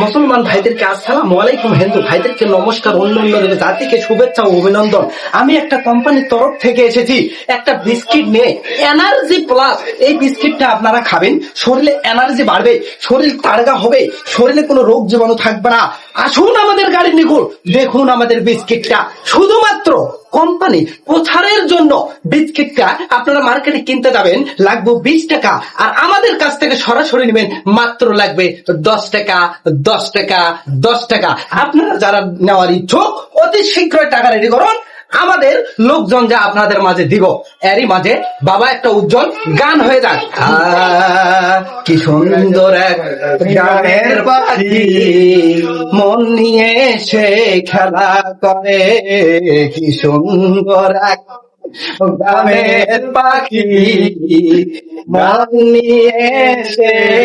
মুসলমান ভাইদেরকে আসসালামু আলাইকুম, হিন্দু ভাইদেরকে নমস্কার, অন্য জাতিকে শুভেচ্ছা ও অভিনন্দন। আমি একটা কোম্পানির তরফ থেকে এসেছি একটা বিস্কিট নিয়ে, এনার্জি প্লাস। এই বিস্কিটটা আপনারা খাবেন, শরীরে এনার্জি বাড়বে, শরীর তাড়গা হবে, শরীরে কোনো রোগ জীবাণু থাকবে না। আসুন আমাদের গাড়ির নিকট, দেখুন আমাদের বিস্কিটটা। শুধুমাত্র কোম্পানি প্রচারের জন্য বিস্কিটটা আপনারা মার্কেটে কিনতে যাবেন, লাগবে 20 টাকা, আর আমাদের কাছ থেকে সরাসরি নেবেন মাত্র লাগবে 10 টাকা, 10 টাকা, 10 টাকা। আপনারা যারা নেওয়ার ইচ্ছুক অতি শীঘ্রই টাকা রেডি করুন, আমাদের লোকজন যা আপনাদের মাঝে দিব। এরই মাঝে বাবা একটা উজ্জ্বল গান হয়ে যাক। কি সুন্দর এক গানের পাখি, মন নিয়ে সে খেলা করে। কি সুন্দর এক গানের পাখি, মন নিয়ে সে